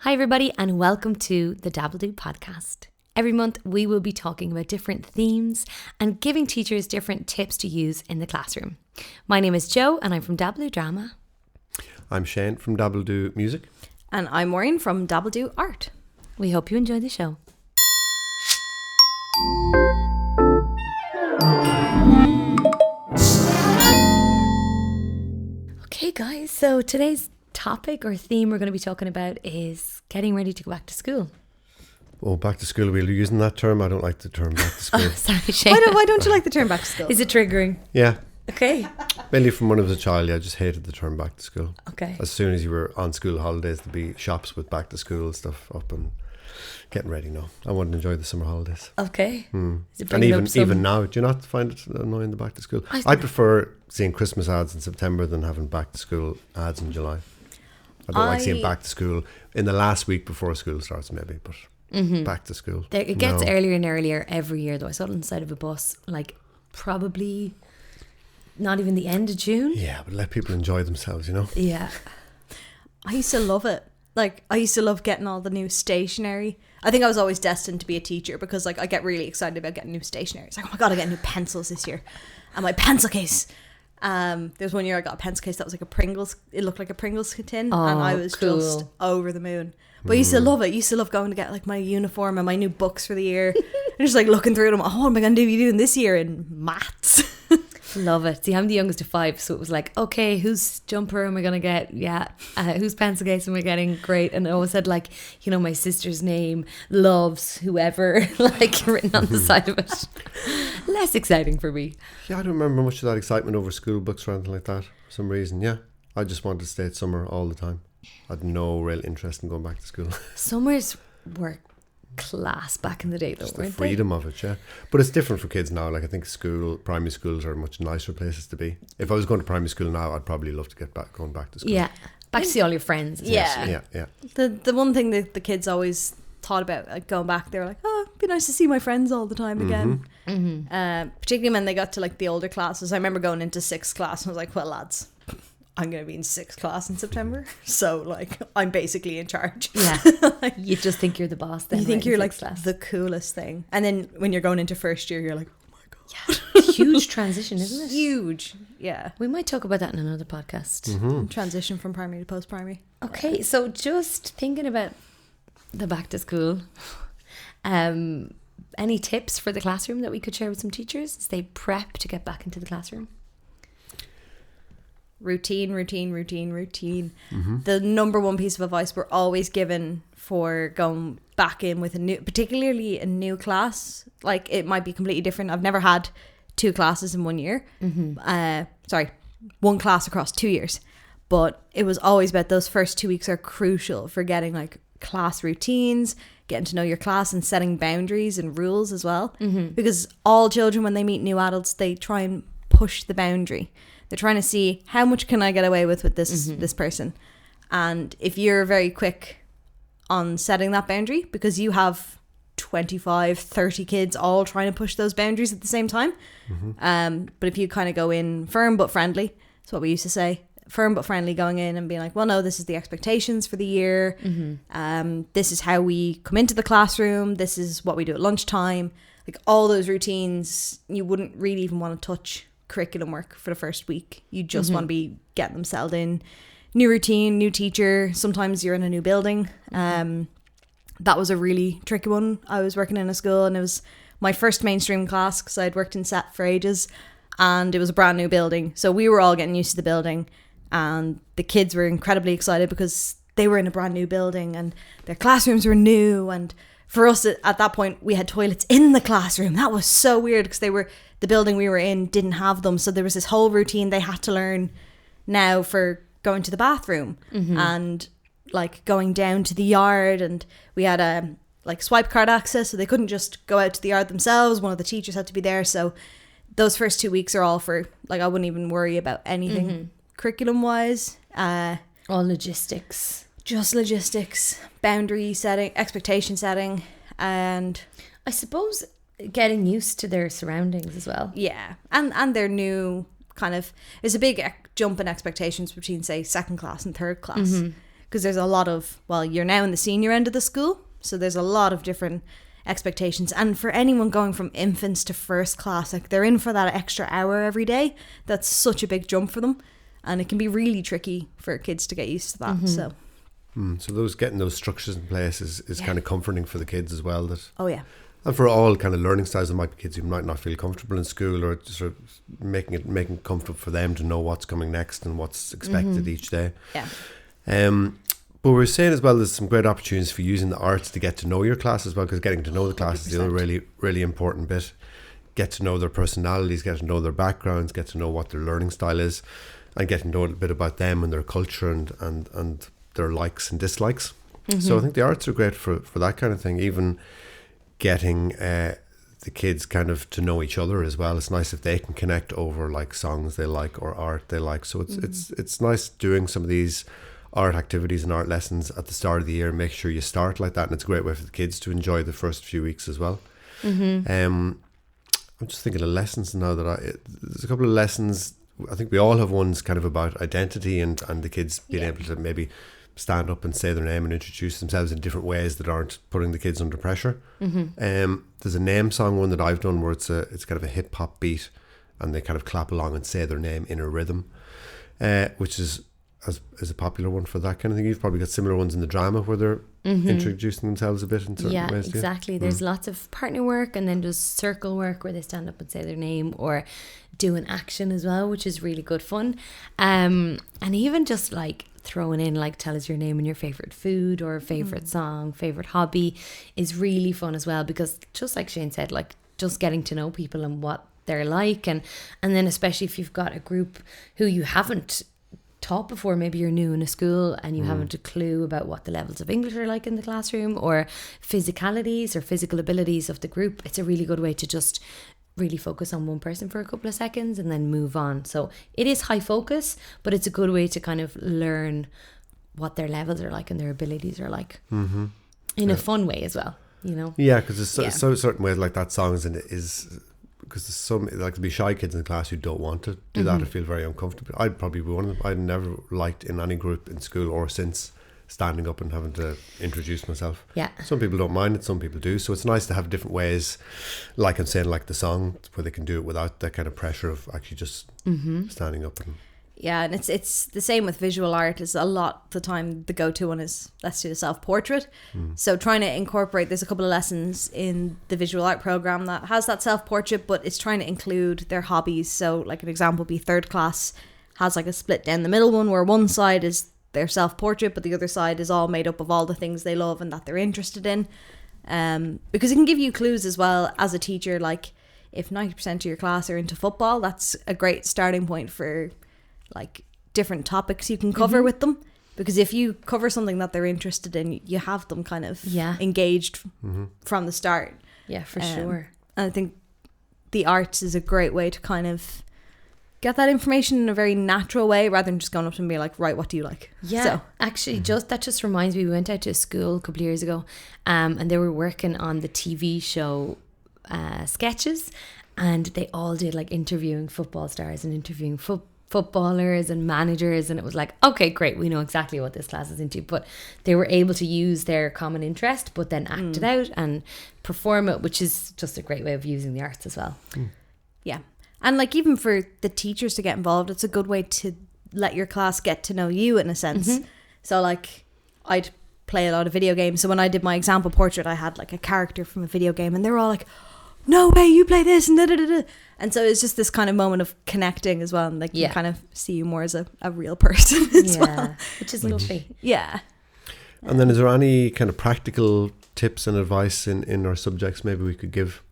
Hi everybody and welcome to the DABBLEDOO podcast. Every month we will be talking about different themes and giving teachers different tips to use in the classroom. My name is Jo and I'm from DABBLEDOO Drama. I'm Shane from DABBLEDOO Music. And I'm Máirín from DABBLEDOO Art. We hope you enjoy the show. Okay guys, so today's topic or theme we're going to be talking about is getting ready to go back to school. Oh, back to school. We're using that term. I don't like the term back to school. Oh, sorry, Shane. Why don't you like the term back to school? Is it triggering? Yeah. Okay. Mainly from when I was a child, I just hated the term back to school. Okay. As soon as you were on school holidays, there'd be shops with back to school stuff up and getting ready now. I wouldn't enjoy the summer holidays. Okay. Is it And bringing up some- even now, do you not find it annoying, the back to school? I prefer seeing Christmas ads in September than having back to school ads in July. I don't like seeing back to school in the last week before school starts maybe, but back to school. It gets earlier and earlier every year though. I saw it on the side of a bus, like probably not even the end of June. Yeah, but let people enjoy themselves, you know? Yeah. I used to love it. Like, I used to love getting all the new stationery. I think I was always destined to be a teacher because, like, I get really excited about getting new stationery. It's like, oh my God, I get new pencils this year. And my pencil case. There's one year I got a pencil case that was like a Pringles. It looked like a Pringles tin. Oh, and I was cool. just over the moon. But I used to love it. I used to love going to get, like, my uniform and my new books for the year. And just, like, looking through them. Oh, what am I going to be doing this year in maths? Love it. See, I'm the youngest of 5, so it was like, okay, whose jumper am I going to get? Yeah. Whose pencil case am I getting? Great. And I always had, like, you know, my sister's name, loves, whoever, like, written on the side of it. Less exciting for me. Yeah, I don't remember much of that excitement over school books or anything like that for some reason. Yeah, I just wanted to stay at summer all the time. I had no real interest in going back to school. Summers were class back in the day though, Just the weren't freedom of it, yeah. But it's different for kids now. Like, I think primary schools are much nicer places to be. If I was going to primary school now, I'd probably love to get going back to school. Yeah. Back to see all your friends. Yeah. Yeah. The one thing that the kids always thought about, like, going back, they were like, oh, it'd be nice to see my friends all the time again. Particularly when they got to, like, the older classes. I remember going into 6th class and I was like, well, lads, I'm going to be in 6th class in September. So, like, I'm basically in charge. Yeah. You just think you're the boss then. You think right, you're, in like, sixth class. the coolest thing. And then when you're going into first year, you're like, oh my God. Yeah. Huge transition, isn't it? Huge. Yeah. We might talk about that in another podcast. Transition from primary to post-primary. Okay, so just thinking about the back to school, any tips for the classroom that we could share with some teachers as they prep to get back into the classroom? Routine. The number one piece of advice we're always given for going back in with particularly a new class, like, it might be completely different. I've never had 2 classes in 1 year. One class across 2 years. But it was always about those first 2 weeks are crucial for getting, like, class routines, getting to know your class and setting boundaries and rules as well. Because all children, when they meet new adults, they try and push the boundary. They're trying to see, how much can I get away with this person? And if you're very quick on setting that boundary, because you have 25, 30 kids all trying to push those boundaries at the same time. But if you kind of go in firm but friendly, that's what we used to say, firm but friendly, going in and being like, well, no, this is the expectations for the year. This is how we come into the classroom. This is what we do at lunchtime. Like, all those routines, you wouldn't really even want to touch curriculum work for the first week. You just want to be getting them settled in. New routine, new teacher. Sometimes you're in a new building. That was a really tricky one. I was working in a school and it was my first mainstream class because I'd worked in SET for ages, and it was a brand new building. So we were all getting used to the building, and the kids were incredibly excited because they were in a brand new building and their classrooms were new. And for us at that point, we had toilets in the classroom. That was so weird because the building we were in didn't have them. So there was this whole routine they had to learn now for going to the bathroom and, like, going down to the yard. And we had like swipe card access, so they couldn't just go out to the yard themselves. One of the teachers had to be there. So those first 2 weeks are all for, like, I wouldn't even worry about anything curriculum wise. All logistics. Just logistics, boundary setting, expectation setting, and I suppose getting used to their surroundings as well. Yeah, and their new kind of, there's a big jump in expectations between, say, 2nd class and 3rd class. because there's a lot of, well, you're now in the senior end of the school, so there's a lot of different expectations. And for anyone going from infants to first class, like they're in for that extra hour every day. That's such a big jump for them, and it can be really tricky for kids to get used to that. So So getting those structures in place is kind of comforting for the kids as well. And for all kind of learning styles, there might be kids who might not feel comfortable in school, or just sort of making it comfortable for them to know what's coming next and what's expected each day. But we're saying as well, there's some great opportunities for using the arts to get to know your class as well, because getting to know the class 100%. Is the other really, really important bit. Get to know their personalities, get to know their backgrounds, get to know what their learning style is, and get to know a little bit about them and their culture and their likes and dislikes. So I think the arts are great for that kind of thing. Even getting the kids kind of to know each other as well. It's nice if they can connect over like songs they like or art they like. So it's nice doing some of these art activities and art lessons at the start of the year. Make sure you start like that, and it's a great way for the kids to enjoy the first few weeks as well. I'm just thinking of lessons now there's a couple of lessons. I think we all have ones kind of about identity and the kids being able to maybe stand up and say their name and introduce themselves in different ways that aren't putting the kids under pressure. There's a name song one that I've done where it's kind of a hip hop beat, and they kind of clap along and say their name in a rhythm, which is a popular one for that kind of thing. You've probably got similar ones in the drama where they're introducing themselves a bit in certain ways. Yeah, exactly. There's lots of partner work, and then just circle work where they stand up and say their name, or do an action as well, which is really good fun. And even just like throwing in like tell us your name and your favorite food or favorite song, favorite hobby is really fun as well, because just like Shane said, like just getting to know people and what they're like, and then especially if you've got a group who you haven't taught before, maybe you're new in a school and you haven't a clue about what the levels of English are like in the classroom, or physicalities or physical abilities of the group. It's a really good way to just really focus on one person for a couple of seconds and then move on. So it is high focus, but it's a good way to kind of learn what their levels are like and their abilities are like in a fun way as well, you know. Because there's so certain ways like that song is because there's some, like, there'll be shy kids in the class who don't want to do that or feel very uncomfortable. I'd probably be one of them. I'd never liked in any group in school or since standing up and having to introduce myself. Some people don't mind it, some people do, so it's nice to have different ways, like I'm saying, like the song, where they can do it without that kind of pressure of actually just standing up. And it's the same with visual art. Is a lot of the time the go-to one is let's do a self-portrait. So trying to incorporate, there's a couple of lessons in the visual art program that has that self-portrait, but it's trying to include their hobbies. So like an example would be third class has like a split down the middle one, where one side is their self-portrait, but the other side is all made up of all the things they love and that they're interested in. Because it can give you clues as well as a teacher. Like if 90% of your class are into football, that's a great starting point for like different topics you can cover with them. Because if you cover something that they're interested in, you have them kind of engaged from the start. Yeah, for sure. And I think the arts is a great way to kind of get that information in a very natural way, rather than just going up to them and being like, right, what do you like? Actually, that just reminds me, we went out to a school a couple of years ago, and they were working on the TV show sketches, and they all did like interviewing football stars and interviewing footballers and managers, and it was like, okay, great, we know exactly what this class is into. But they were able to use their common interest but then act it out and perform it, which is just a great way of using the arts as well. And like even for the teachers to get involved, it's a good way to let your class get to know you in a sense. So like I'd play a lot of video games, so when I did my example portrait, I had like a character from a video game, and they were all like, no way, you play this, and da-da-da-da. And so it's just this kind of moment of connecting as well, and like you kind of see you more as a real person as well, which is lovely. And then is there any kind of practical tips and advice in our subjects maybe we could give?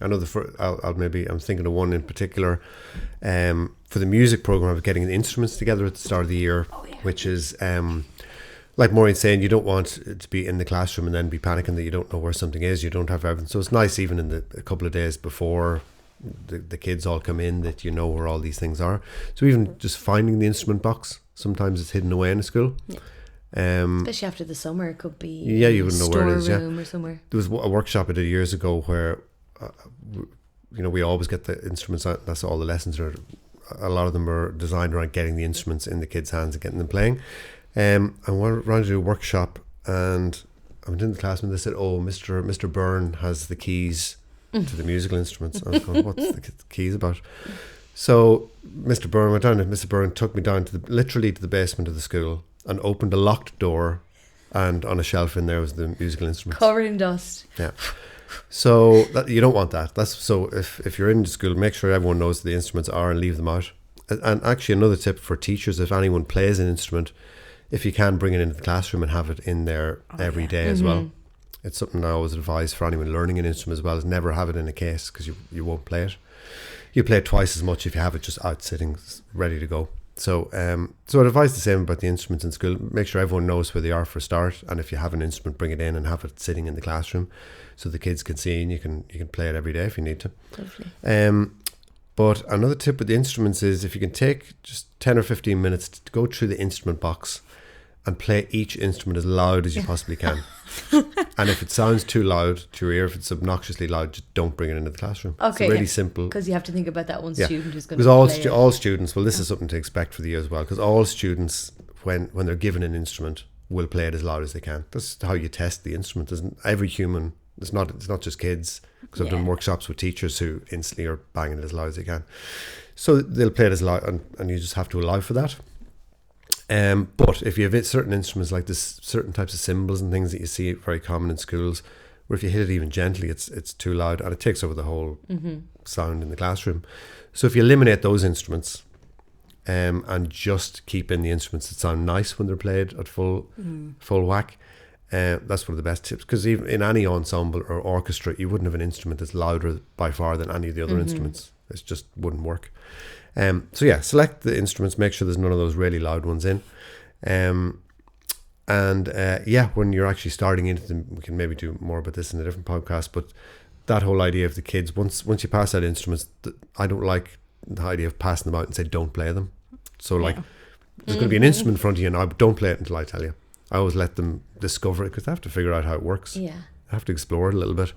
I know I'm thinking of one in particular for the music program, of getting the instruments together at the start of the year, which is like Máirín saying, you don't want to be in the classroom and then be panicking that you don't know where something is, you don't have everything. So it's nice even in a couple of days before the kids all come in that you know where all these things are. So even just finding the instrument box, sometimes it's hidden away in a school. Especially after the summer, it could be you wouldn't know where it is. Or somewhere. There was a workshop I did years ago where we always get the instruments out. That's all the lessons are. A lot of them are designed around getting the instruments in the kids' hands and getting them playing. I wanted to do a workshop, and I went in the class and they said, "Oh, Mr. Byrne has the keys to the musical instruments." I was going, "What's the keys about?" So Mr. Byrne went down, and Mr. Byrne took me down to literally to the basement of the school and opened a locked door, and on a shelf in there was the musical instruments. Covered in dust. Yeah. So you don't want that. So if you're in school, make sure everyone knows the instruments are and leave them out. And actually, another tip for teachers: if anyone plays an instrument, if you can, bring it into the classroom and have it in there every day as well. It's something I always advise for anyone learning an instrument as well, is never have it in a case, because you won't play it. You play it twice as much if you have it just out sitting ready to go. So I'd advise the same about the instruments in school. Make sure everyone knows where they are for a start, and if you have an instrument, bring it in and have it sitting in the classroom so the kids can see, and you can play it every day if you need to. Lovely. But another tip with the instruments is if you can take just 10 or 15 minutes to go through the instrument box and play each instrument as loud as you possibly can. And if it sounds too loud to your ear, if it's obnoxiously loud, just don't bring it into the classroom. Okay, it's really simple. Because you have to think about that one student who's going to Because all students, well, this is something to expect for the year as well, because all students, when they're given an instrument, will play it as loud as they can. That's how you test the instrument. Every human, it's not just kids, because I've done workshops with teachers who instantly are banging it as loud as they can. So they'll play it as loud, and you just have to allow for that. But if you have certain instruments like this, certain types of cymbals and things that you see very common in schools, where if you hit it even gently, it's too loud and it takes over the whole sound in the classroom. So if you eliminate those instruments, and just keep in the instruments that sound nice when they're played at full whack, that's one of the best tips. Because even in any ensemble or orchestra, you wouldn't have an instrument that's louder by far than any of the other instruments. It just wouldn't work. Select the instruments, make sure there's none of those really loud ones in. When you're actually starting into them, we can maybe do more about this in a different podcast, but that whole idea of the kids, once you pass out instruments, I don't like the idea of passing them out and say, don't play them. So there's going to be an instrument in front of you now, but don't play it until I tell you. I always let them discover it, because they have to figure out how it works. Yeah. They have to explore it a little bit.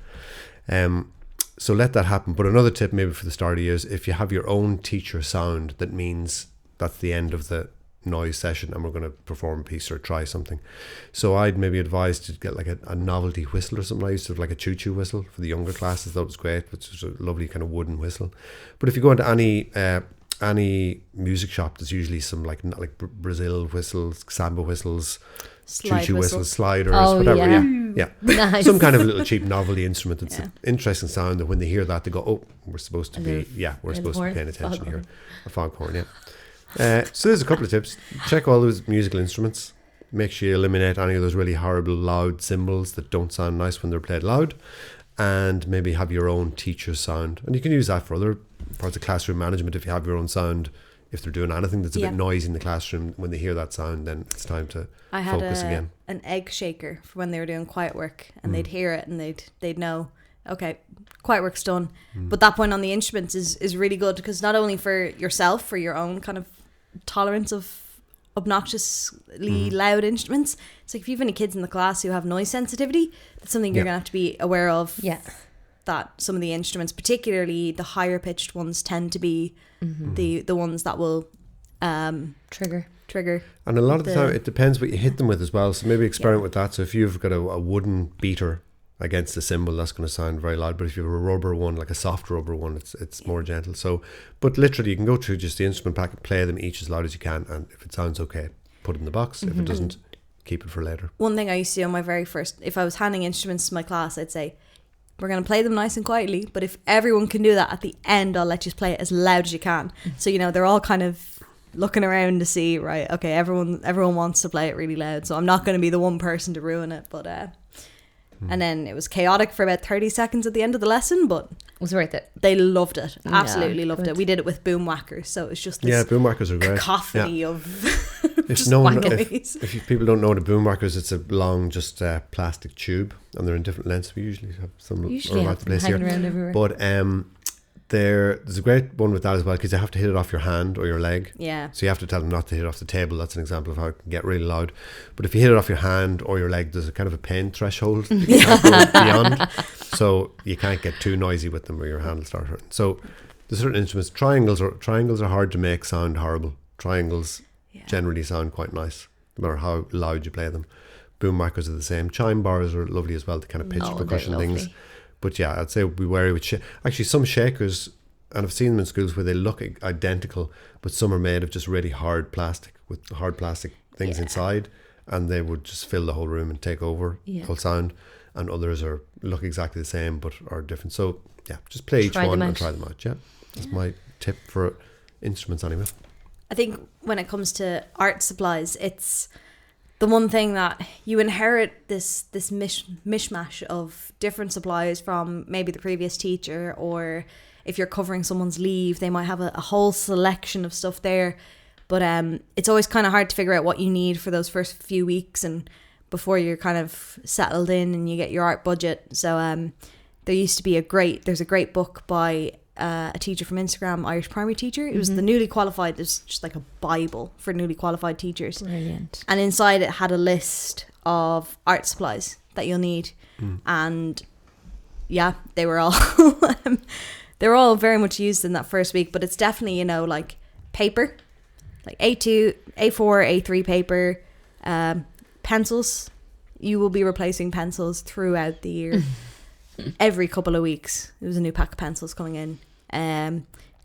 So let that happen. But another tip maybe for the start of the year is, if you have your own teacher sound, that means that's the end of the noise session and we're going to perform a piece or try something. So I'd maybe advise to get like a novelty whistle or something. I used to have like a choo-choo whistle for the younger classes. That was great, which was a lovely kind of wooden whistle. But if you go into any music shop, there's usually some like Brazil whistles, samba whistles, choo-choo whistles, sliders, whatever. Yeah. Nice. Some kind of little cheap novelty instrument. It's an interesting sound that when they hear that, they go, "Oh, we're supposed to be paying attention here." A foghorn, yeah. So there's a couple of tips. Check all those musical instruments. Make sure you eliminate any of those really horrible loud cymbals that don't sound nice when they're played loud, and maybe have your own teacher sound. And you can use that for other parts of classroom management. If you have your own sound, if they're doing anything that's a bit noisy in the classroom, when they hear that sound, then it's time to focus again. An egg shaker for when they were doing quiet work, and they'd hear it and they'd know, okay, quiet work's done. But that point on the instruments is really good, because not only for yourself, for your own kind of tolerance of obnoxiously loud instruments, it's like if you have any kids in the class who have noise sensitivity, that's something you're going to have to be aware of. Yeah. That some of the instruments, particularly the higher pitched ones, tend to be the ones that will trigger. And a lot of the time it depends what you hit them with as well. So maybe experiment with that. So if you've got a wooden beater against a cymbal, that's going to sound very loud. But if you have a rubber one, like a soft rubber one, it's more gentle. So, but literally you can go through just the instrument pack and play them each as loud as you can. And if it sounds okay, put it in the box. If it doesn't, keep it for later. One thing I used to do on my very first, if I was handing instruments to my class, I'd say, we're going to play them nice and quietly, but if everyone can do that at the end, I'll let you play it as loud as you can. So, they're all kind of looking around to see, right, okay, everyone wants to play it really loud, so I'm not going to be the one person to ruin it. But and then it was chaotic for about 30 seconds at the end of the lesson, but it was worth it. They loved it. Absolutely loved it. We did it with boom whackers, so it was just this boom whackers are great. Cacophony of if people don't know the boom whackers, it's a long plastic tube, and they're in different lengths. We usually have some around the place here, around everywhere. But there's a great one with that as well, because you have to hit it off your hand or your leg. Yeah. So you have to tell them not to hit it off the table. That's an example of how it can get really loud. But if you hit it off your hand or your leg, there's a kind of a pain threshold that you can't go beyond. So you can't get too noisy with them or your hand will start hurting. So there's certain instruments. Triangles are hard to make sound horrible. Triangles generally sound quite nice. no matter how loud you play them. Boom whackers are the same. Chime bars are lovely as well to kind of pitch percussion things. But yeah, I'd say be wary with actually some shakers, and I've seen them in schools where they look identical, but some are made of just really hard plastic with hard plastic things inside, and they would just fill the whole room and take over the whole sound. And others look exactly the same but are different. So yeah, just play each one and try them out. Yeah, that's my tip for instruments anyway. I think when it comes to art supplies, it's the one thing that you inherit this mishmash of different supplies from maybe the previous teacher, or if you're covering someone's leave, they might have a whole selection of stuff there. But it's always kind of hard to figure out what you need for those first few weeks and before you're kind of settled in and you get your art budget. So there used to be there's a great book by a teacher from Instagram, Irish primary teacher. It was the newly qualified. It was just like a Bible for newly qualified teachers. Brilliant. And inside it had a list of art supplies that you'll need. And yeah, they were all very much used in that first week. But it's definitely, like paper, like A2, A4, A3 paper, pencils. You will be replacing pencils throughout the year. Every couple of weeks there was a new pack of pencils coming in.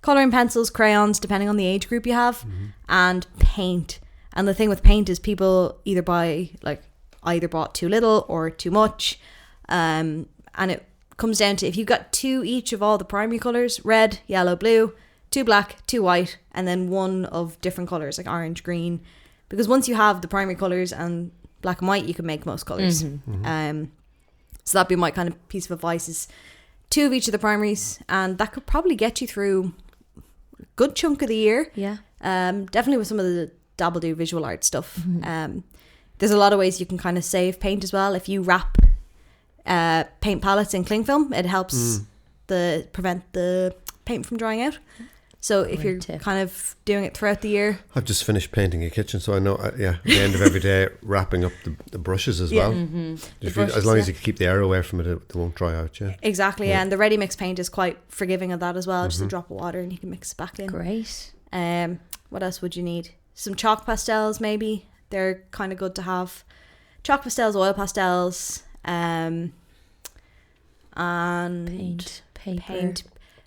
Colouring pencils, crayons, depending on the age group you have, and paint. And the thing with paint is people either bought too little or too much, and it comes down to if you've got 2 each of all the primary colours, red, yellow, blue, 2 black, 2 white, and then 1 of different colours like orange, green, because once you have the primary colours and black and white, you can make most colours. So that'd be my kind of piece of advice, is 2 of each of the primaries, and that could probably get you through a good chunk of the year. Yeah. Definitely with some of the DABBLEDOO visual art stuff. There's a lot of ways you can kind of save paint as well. If you wrap paint palettes in cling film, it helps prevent the paint from drying out. So if you're kind of doing it throughout the year. I've just finished painting a kitchen, so I know, at the end of every day, wrapping up the brushes as well. As long as you keep the air away from it, it won't dry out, Exactly, and the ready mix paint is quite forgiving of that as well. Just a drop of water and you can mix it back in. Great. What else would you need? Some chalk pastels, maybe. They're kind of good to have. Chalk pastels, oil pastels, and paint.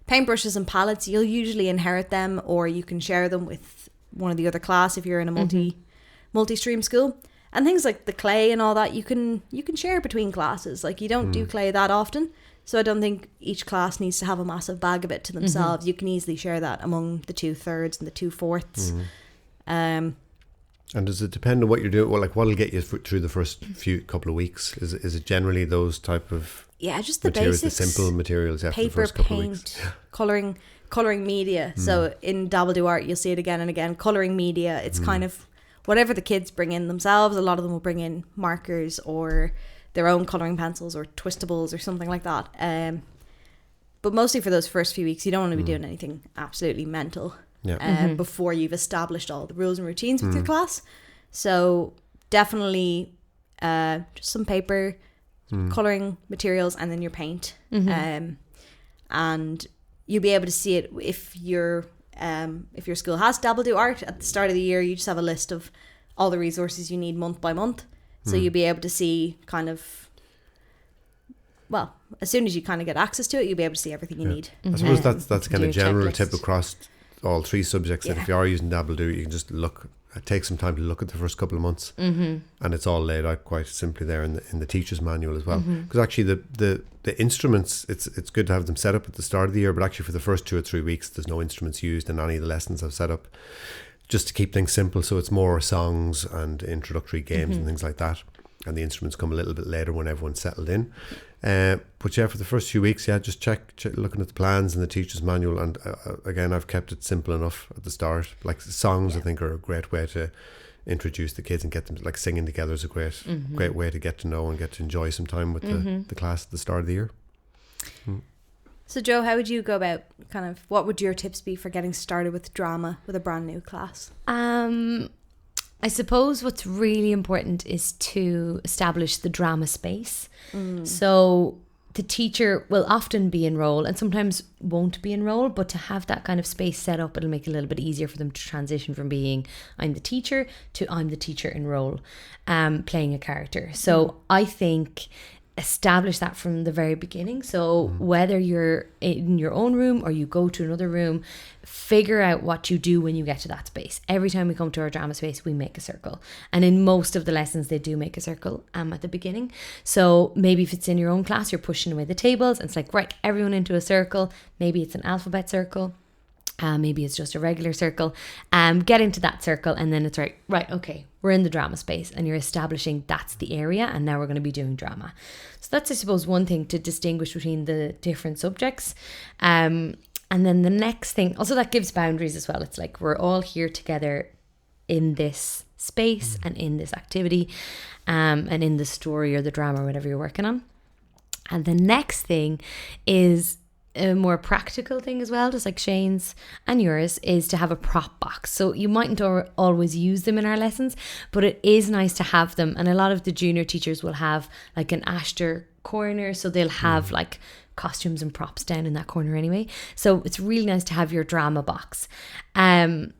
Paintbrushes and palettes, you'll usually inherit them, or you can share them with one of the other class if you're in a multi-stream school. And things like the clay and all that, you can share between classes. Like, you don't do clay that often, so I don't think each class needs to have a massive bag of it to themselves. You can easily share that among the 2/3 and the 2/4. And does it depend on what you're doing? Well, like, what'll get you through the first couple of weeks? Is it generally those type of just the materials, basics, the simple materials after paper, the first couple paint, of weeks? colouring media. So in DABBLEDOO art, you'll see it again and again. Colouring media, it's kind of whatever the kids bring in themselves. A lot of them will bring in markers or their own colouring pencils or twistables or something like that. But mostly for those first few weeks, you don't want to be doing anything absolutely mental before you've established all the rules and routines with your class. So definitely just some paper, colouring materials, and then your paint. And you'll be able to see it if your school has DABBLEDOO art. At the start of the year, you just have a list of all the resources you need month by month. So you'll be able to see kind of, well, as soon as you kind of get access to it, you'll be able to see everything you need. I suppose that's kind of general tip across all 3 subjects, that if you are using DABBLEDOO, you can just take some time to look at the first couple of months, and it's all laid out quite simply there in the teacher's manual as well. Because actually the instruments, it's good to have them set up at the start of the year, but actually for the first 2 or 3 weeks there's no instruments used in any of the lessons I've set up, just to keep things simple. So it's more songs and introductory games and things like that, and the instruments come a little bit later when everyone's settled in. But for the first few weeks, just check looking at the plans and the teacher's manual. And again, I've kept it simple enough at the start. Like songs, I think, are a great way to introduce the kids and get them, like, singing together is a great way to get to know and get to enjoy some time with the class at the start of the year. So Joe, how would you go about what would your tips be for getting started with drama with a brand new class? I suppose what's really important is to establish the drama space. So the teacher will often be in role and sometimes won't be in role, but to have that kind of space set up, it'll make it a little bit easier for them to transition from being I'm the teacher to I'm the teacher in role, playing a character. So I think establish that from the very beginning. So whether you're in your own room or you go to another room, figure out what you do when you get to that space. Every time we come to our drama space, we make a circle, and in most of the lessons they do make a circle at the beginning. So maybe if it's in your own class, you're pushing away the tables and it's like, right, everyone into a circle. Maybe it's an alphabet circle. Maybe it's just a regular circle. Get into that circle, and then it's right, okay, we're in the drama space, and you're establishing that's the area, and now we're going to be doing drama. So that's, I suppose, one thing to distinguish between the different subjects. And then the next thing, also that gives boundaries as well. It's like we're all here together in this space and in this activity, and in the story or the drama or whatever you're working on. And the next thing is a more practical thing as well, just like Shane's and yours, is to have a prop box. So you mightn't always use them in our lessons, but it is nice to have them. And a lot of the junior teachers will have like an Ashter corner, so they'll have like costumes and props down in that corner anyway. So it's really nice to have your drama box.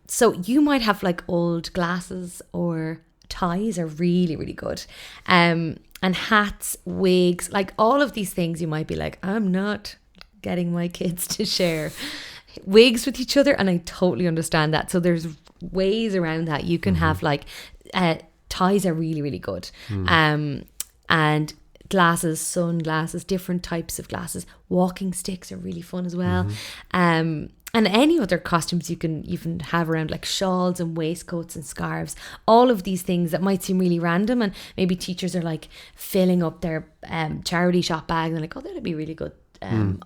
So you might have like old glasses, or ties are really, really good. And hats, wigs, like all of these things you might be like, I'm not getting my kids to share wigs with each other, and I totally understand that. So there's ways around that. You can have like ties are really, really good, and glasses, sunglasses, different types of glasses. Walking sticks are really fun as well. And any other costumes you can even have around, like shawls and waistcoats and scarves. All of these things that might seem really random, and maybe teachers are like filling up their charity shop bag and they're like, oh, that'd be really good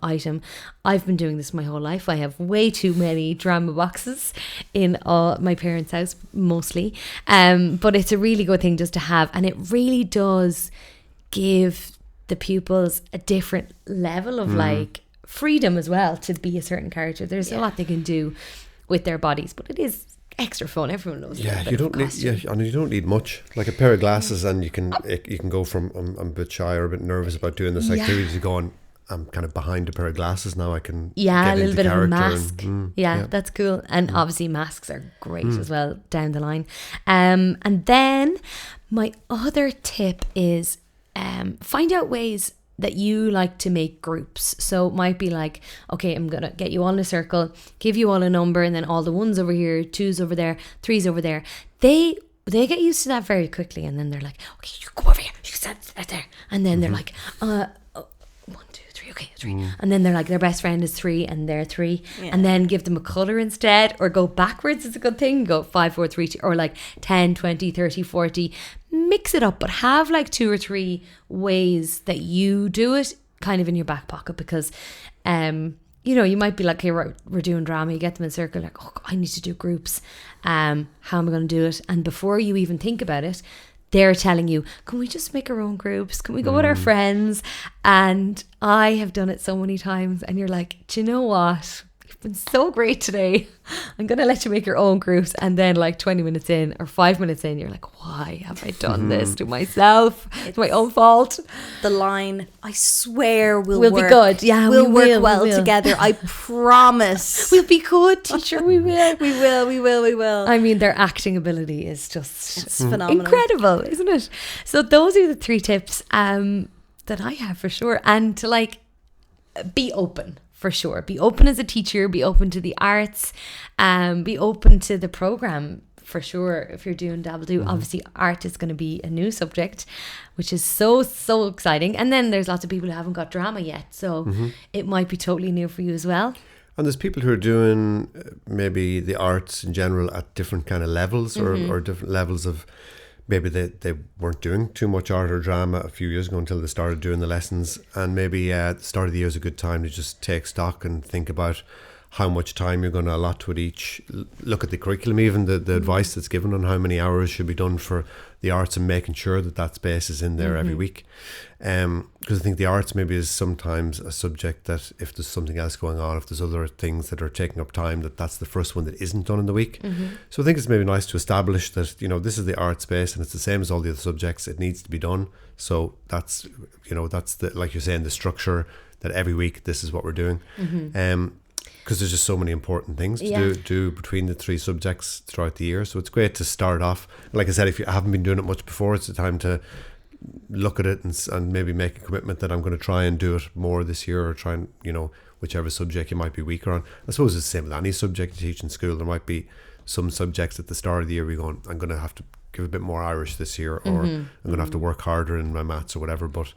item. I've been doing this my whole life. I have way too many drama boxes in my parents' house mostly, but it's a really good thing just to have, and it really does give the pupils a different level of like freedom as well to be a certain character. There's a lot they can do with their bodies, but it is extra fun. Everyone knows. Yeah, you don't need. Yeah, and you don't need much. Like a pair of glasses, and you can go from I'm a bit shy or a bit nervous about doing this activity to going, I'm kind of behind a pair of glasses now. I can get a little bit of a mask. And, that's cool. And obviously masks are great as well down the line. And then my other tip is find out ways that you like to make groups. So it might be like, okay, I'm gonna get you all in a circle, give you all a number, and then all the ones over here, twos over there, threes over there. They get used to that very quickly, and then they're like, okay, you go over here, you stand there, and then they're like, 1, 2, 3, okay, 3. And then they're like, their best friend is 3 and they're 3, and then give them a colour instead, or go backwards is a good thing. Go 5, 4, 3, 2, or like 10, 20, 30, 40. Mix it up, but have like 2 or 3 ways that you do it kind of in your back pocket, because you might be like, okay, we're doing drama, you get them in a circle, like, oh, I need to do groups, how am I going to do it? And before you even think about it, they're telling you, can we just make our own groups? Can we go with our friends? And I have done it so many times, and you're like, do you know what? You've been so great today. I'm going to let you make your own groups. And then like 20 minutes in or 5 minutes in, you're like, why have I done this to myself? It's my own fault. The line, I swear we'll be good. Yeah, we'll work well together. I promise. We'll be good, teacher. We will. We will. I mean, their acting ability is just phenomenal. Incredible, isn't it? So those are the 3 tips that I have for sure. And to like be open. For sure. Be open as a teacher, be open to the arts, be open to the programme for sure. If you're doing DABBLEDOO, obviously art is going to be a new subject, which is so exciting. And then there's lots of people who haven't got drama yet, so it might be totally new for you as well. And there's people who are doing maybe the arts in general at different kind of levels or different levels of, maybe they weren't doing too much art or drama a few years ago until they started doing the lessons, and maybe the start of the year is a good time to just take stock and think about, how much time you're going to allot to it each. Look at the curriculum, even the advice that's given on how many hours should be done for the arts, and making sure that space is in there every week. Because I think the arts maybe is sometimes a subject that if there's something else going on, if there's other things that are taking up time, that's the first one that isn't done in the week. So I think it's maybe nice to establish that, this is the art space and it's the same as all the other subjects. It needs to be done. So that's the, like you're saying, the structure, that every week this is what we're doing. Because there's just so many important things to do between the three subjects throughout the year. So it's great to start off. Like I said, if you haven't been doing it much before, it's the time to look at it and maybe make a commitment that I'm going to try and do it more this year, or try and, whichever subject you might be weaker on. I suppose it's the same with any subject you teach in school. There might be some subjects at the start of the year we're going, I'm going to have to give a bit more Irish this year, or I'm going to have to work harder in my maths or whatever. But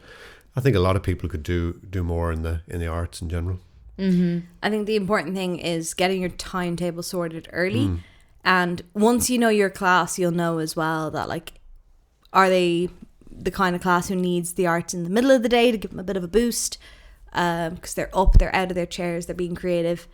I think a lot of people could do more in the arts in general. I think the important thing is getting your timetable sorted early. And once you know your class, you'll know as well that, like, are they the kind of class who needs the arts in the middle of the day to give them a bit of a boost, because they're out of their chairs, they're being creative,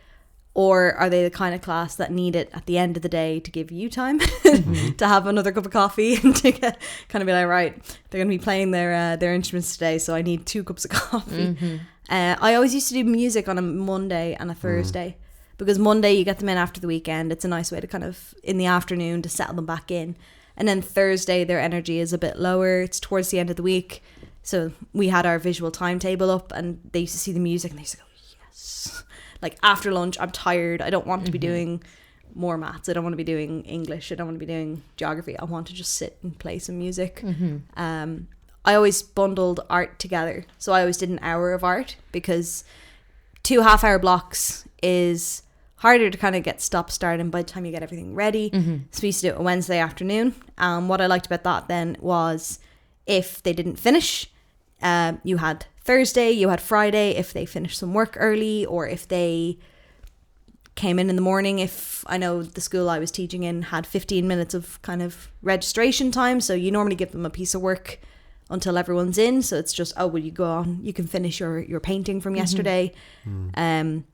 or are they the kind of class that need it at the end of the day to give you time to have another cup of coffee and to get, kind of be like, right, they're going to be playing their instruments today, so I need 2 cups of coffee. I always used to do music on a Monday and a Thursday, because Monday you get them in after the weekend. It's a nice way to kind of, in the afternoon, to settle them back in. And then Thursday, their energy is a bit lower. It's towards the end of the week. So we had our visual timetable up, and they used to see the music and they used to go, yes. Like, after lunch, I'm tired. I don't want to be doing more maths. I don't want to be doing English. I don't want to be doing geography. I want to just sit and play some music. I always bundled art together. So I always did an hour of art, because 2 half-hour blocks is harder to kind of get stop-starting by the time you get everything ready. So we used to do it a Wednesday afternoon. What I liked about that then was, if they didn't finish, you had Thursday, you had Friday if they finished some work early, or if they came in the morning. If I know the school I was teaching in had 15 minutes of kind of registration time, so you normally give them a piece of work until everyone's in. So it's just, will you go on, you can finish your painting from yesterday. And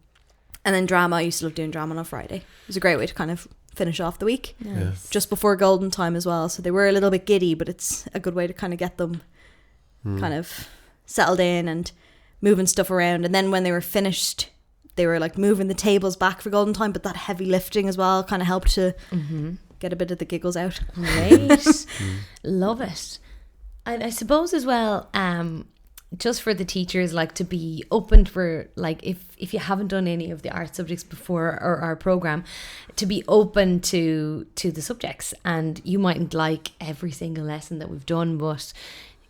then drama, I used to love doing drama on a Friday. It was a great way to kind of finish off the week. Nice. Just before golden time as well. So they were a little bit giddy, but it's a good way to kind of get them kind of settled in and moving stuff around. And then when they were finished, they were like moving the tables back for golden time, but that heavy lifting as well kind of helped to get a bit of the giggles out. Great. Love it. And I suppose as well, just for the teachers, like, to be open for, like, if you haven't done any of the art subjects before, or our program, to be open to the subjects. And you mightn't like every single lesson that we've done, but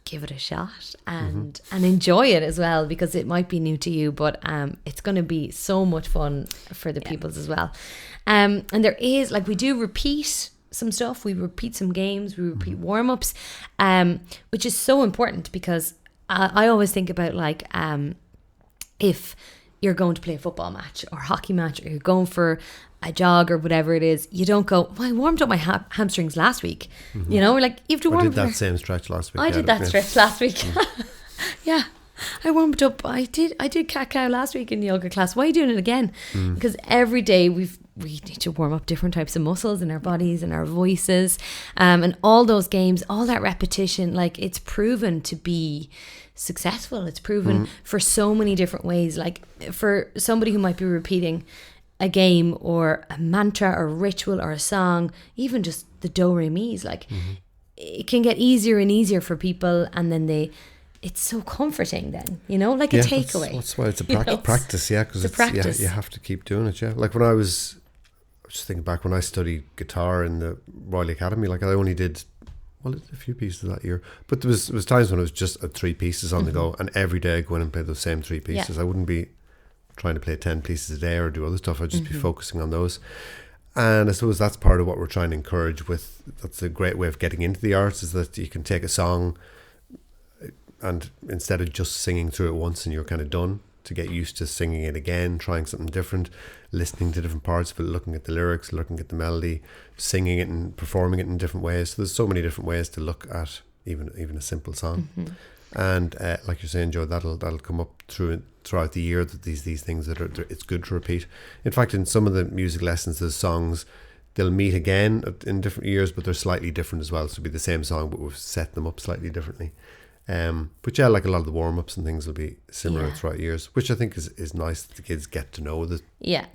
give it a shot and enjoy it as well, because it might be new to you, but it's going to be so much fun for the pupils as well. And there is, like, we do repeat some stuff, we repeat some games, we repeat warm-ups, which is so important, because I always think about, like, if you're going to play a football match or hockey match, or you're going for a jog or whatever it is, you don't go, I warmed up my hamstrings last week. Like, you have to warm up. I did that same stretch last week. I did that stretch last week. Yeah, I warmed up. I did cat-cow last week in yoga class. Why are you doing it again? Because every day we need to warm up different types of muscles in our bodies and our voices, and all those games, all that repetition, like, it's proven to be successful. It's proven for so many different ways. Like, for somebody who might be repeating a game or a mantra or a ritual or a song, even just the do-re-mi's, like, it can get easier and easier for people, and then it's so comforting then, like a takeaway. That's why it's a practice, because you have to keep doing it, Like, when I was just thinking back, when I studied guitar in the Royal Academy, like, I only did a few pieces that year, but there was times when it was just 3 pieces on the go, and every day I'd go in and play those same 3 pieces. I wouldn't be trying to play 10 pieces a day or do other stuff. I'd just be focusing on those. And I suppose that's part of what we're trying to encourage that's a great way of getting into the arts, is that you can take a song, and instead of just singing through it once and you're kind of done, to get used to singing it again, trying something different, listening to different parts of it, looking at the lyrics, looking at the melody, singing it and performing it in different ways. So there's so many different ways to look at even a simple song. And like you're saying, Joe, that'll come up throughout the year, that these things that it's good to repeat. In fact, in some of the music lessons, there's songs they'll meet again in different years, but they're slightly different as well. So it'll be the same song, but we've set them up slightly differently. But yeah, like a lot of the warm-ups and things will be similar throughout years, which I think is nice that the kids get to know those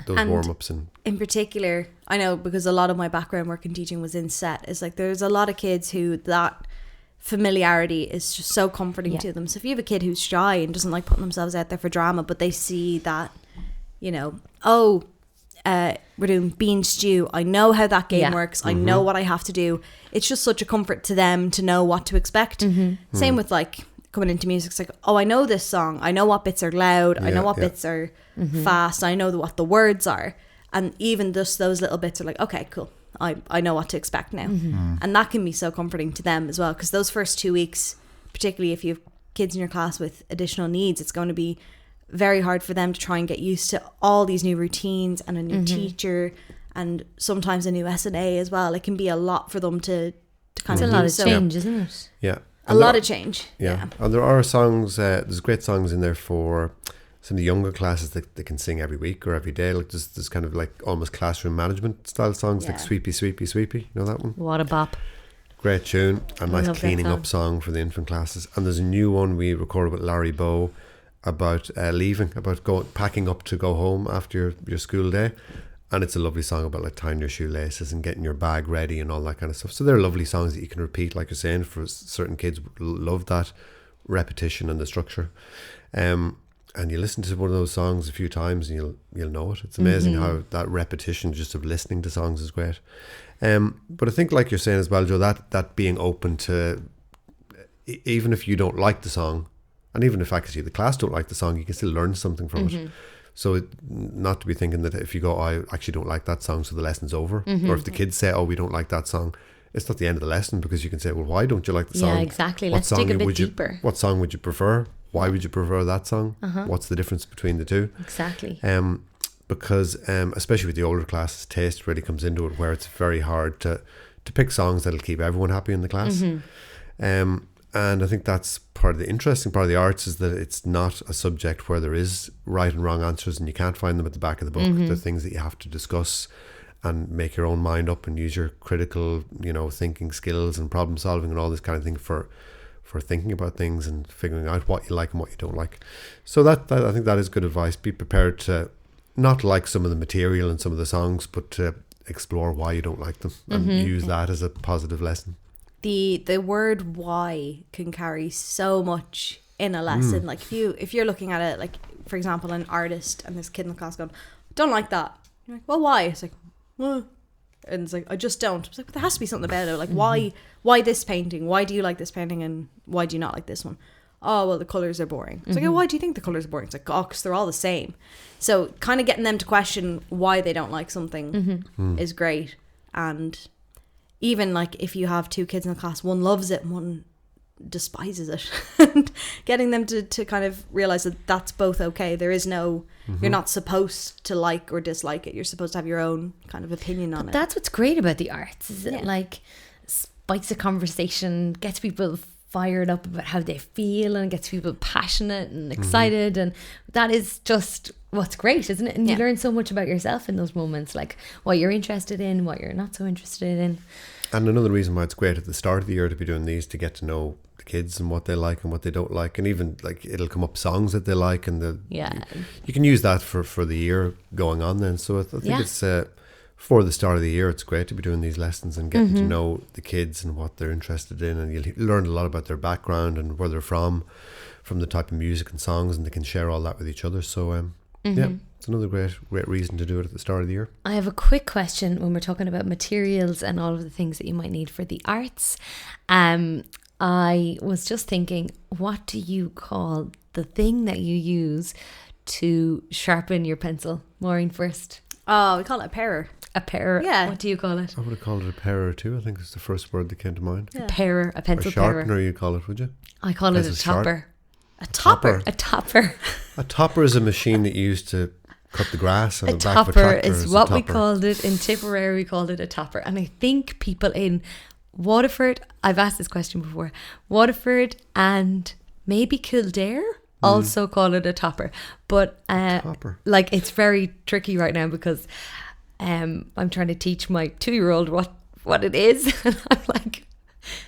warm-ups. And in particular, I know, because a lot of my background work in teaching was in set, is like there's a lot of kids who that familiarity is just so comforting to them. So if you have a kid who's shy and doesn't like putting themselves out there for drama, but they see that, you know, we're doing bean stew, I know how that game works, I know what I have to do, it's just such a comfort to them to know what to expect. Same with like coming into music, it's like, oh, I know this song, I know what bits are loud, I know what bits are fast, I know what the words are, and even just those little bits are like, okay, cool, I know what to expect now. And that can be so comforting to them as well, because those first 2 weeks, particularly if you have kids in your class with additional needs, it's going to be very hard for them to try and get used to all these new routines and a new teacher, and sometimes a new S&A as well. It can be a lot for them to kind of. It's a lot of change, isn't it? Yeah, a lot of change. Yeah, and there are songs. There's great songs in there for some of the younger classes that they can sing every week or every day. Like there's kind of like almost classroom management style songs, like Sweepy, Sweepy, Sweepy. You know that one? What a bop! Great tune, a nice cleaning up song for the infant classes. And there's a new one we recorded with Larry Bow about leaving, about packing up to go home after your school day, and it's a lovely song about like tying your shoelaces and getting your bag ready and all that kind of stuff. So they're lovely songs that you can repeat, like you're saying, for certain kids love that repetition and the structure. And you listen to one of those songs a few times and you'll know it. It's amazing how that repetition just of listening to songs is great. But I think, like you're saying as well, Joe, that being open to, even if you don't like the song, and even if faculty of the class don't like the song, you can still learn something from it. So not to be thinking that if you go, I actually don't like that song, so the lesson's over. Or if the kids say, oh, we don't like that song, it's not the end of the lesson, because you can say, well, why don't you like the song? Yeah, exactly. Let's dig a bit deeper. What song would you prefer? Why would you prefer that song? What's the difference between the two? Exactly. Because especially with the older classes, taste really comes into it, where it's very hard to pick songs that'll keep everyone happy in the class. And I think that's part of the interesting part of the arts, is that it's not a subject where there is right and wrong answers and you can't find them at the back of the book. They're things that you have to discuss and make your own mind up and use your critical, thinking skills and problem solving and all this kind of thing for thinking about things and figuring out what you like and what you don't like. So that I think that is good advice. Be prepared to not like some of the material and some of the songs, but to explore why you don't like them and use that as a positive lesson. The word why can carry so much in a lesson. Like if you're looking at it, like for example, an artist, and this kid in the class going, don't like that. You're like, well, why? It's like, well, and it's like, I just don't. It's like, but there has to be something about it. Like why this painting? Why do you like this painting and why do you not like this one? Oh, well, the colours are boring. It's like, oh, why do you think the colours are boring? It's like, oh, because they're all the same. So kind of getting them to question why they don't like something is great. And even like if you have two kids in the class, one loves it and one despises it, and getting them to kind of realize that that's both okay. There is no, you're not supposed to like or dislike it. You're supposed to have your own kind of opinion on it. That's what's great about the arts, is it like spikes a conversation, gets people fired up about how they feel, and gets people passionate and excited, and that is just what's great, isn't it? And you learn so much about yourself in those moments, like what you're interested in, what you're not so interested in. And another reason why it's great at the start of the year to be doing these, to get to know the kids and what they like and what they don't like, and even like it'll come up songs that they like, and you can use that for the year going on then. So I think it's for the start of the year, it's great to be doing these lessons and getting to know the kids and what they're interested in, and you'll learn a lot about their background and where they're from the type of music and songs, and they can share all that with each other. So it's another great reason to do it at the start of the year. I have a quick question when we're talking about materials and all of the things that you might need for the arts. I was just thinking, what do you call the thing that you use to sharpen your pencil? Maureen first. Oh, we call it a parer. A parer? Yeah. What do you call it? I would have called it a parer too. I think it's the first word that came to mind. Yeah. A parer, a pencil parer. A sharpener, you call it, would you? I call it a topper. A topper? A topper. A topper is a machine that you use to cut the grass on the back of a A tractor. topper is what we called it. In Tipperary, we called it a topper. And I think people in Waterford, I've asked this question before, Waterford and maybe Kildare also call it a topper. But Topper. like it's very tricky right now because I'm trying to teach my 2-year-old what it is. And I'm like,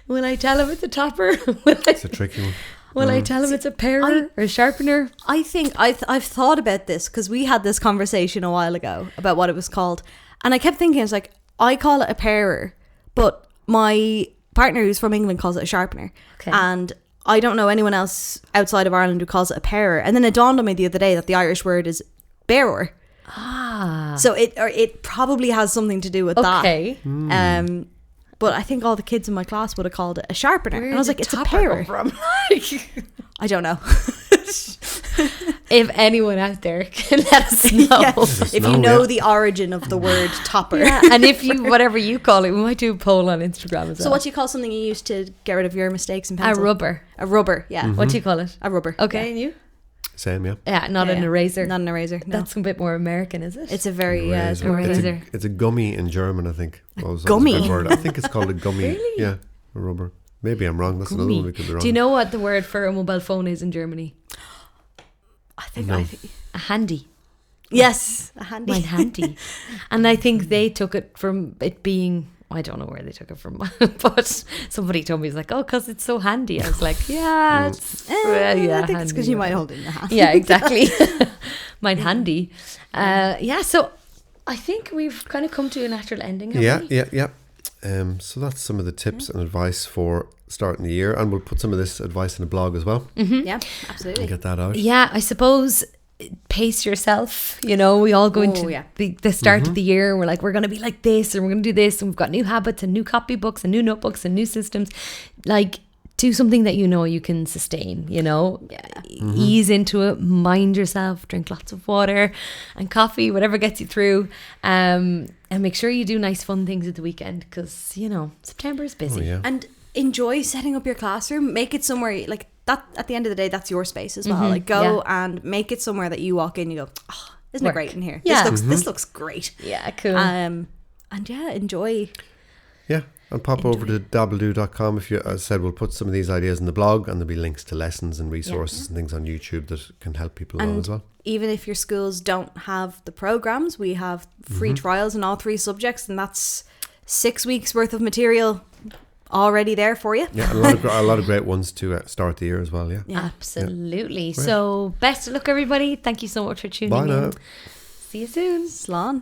will I tell him it's a topper? It's a tricky one. Will I tell him it's a parer or a sharpener? I think I've thought about this because we had this conversation a while ago about what it was called, and I kept thinking, it's like, I call it a parer, but my partner who's from England calls it a sharpener. Okay. And I don't know anyone else outside of Ireland who calls it a parer. And then it dawned on me the other day that the Irish word is bearer. Ah. So it probably has something to do with Okay. that. But I think all the kids in my class would have called it a sharpener. Where and I was did like, it's a topper parer. come from? I don't know. If anyone out there can let us know. Yeah. us If know, you know yeah. the origin of the word topper. Yeah, and if you, whatever you call it, we might do a poll on Instagram as well. So what do you call something you use to get rid of your mistakes in A pencil? rubber. A rubber, yeah. What do you call it? A rubber. Okay, and you? Same, yeah. Yeah, not an eraser. Not an eraser, no. That's a bit more American, is it? It's a very... Razor. a It's, razor. it's a gummy in German, I think. Oh, that's gummy? a good word. I think it's called a gummy. Really? Yeah, a rubber. Maybe I'm wrong. That's another one we could be wrong. Do you know what the word for a mobile phone is in Germany? I think... No. A handy. Yes, a handy. Mine handy. And I think they took it from it being... I don't know where they took it from, but somebody told me, it's like, oh, because it's so handy. I was like, yeah, it's... yeah, I think it's because handy, you might whatever. hold it in your hand. Yeah, exactly. Mine handy. Yeah, so I think we've kind of come to a natural ending, haven't we? Yeah. So that's some of the tips and advice for starting the year, and we'll put some of this advice in the blog as well Yeah, and absolutely. get that out. Yeah, I suppose pace yourself. You know, we all go into the start of the year. We're like, we're going to be like this and we're going to do this. And we've got new habits and new copybooks and new notebooks and new systems. Like, do something that you know you can sustain, you know. Yeah. Ease into it, mind yourself, drink lots of water and coffee, whatever gets you through. And make sure you do nice fun things at the weekend because, you know, September is busy. Oh, yeah. And enjoy setting up your classroom. Make it somewhere like that. At the end of the day, that's your space as well. Like go and make it somewhere that you walk in, you go, oh, isn't it great in here? Yeah. This looks great. Yeah, cool. And yeah, enjoy. Yeah, and pop over to DABBLEDOO.com. If you, as I said, we'll put some of these ideas in the blog, and there'll be links to lessons and resources and things on YouTube that can help people along as well. Even if your schools don't have the programs, we have free trials in all 3 subjects, and that's 6 weeks worth of material already there for you. Yeah, and a lot of great ones to start the year as well. Yeah. Absolutely. Yeah. So best of luck, everybody. Thank you so much for tuning Bye in. now. See you soon. Slán.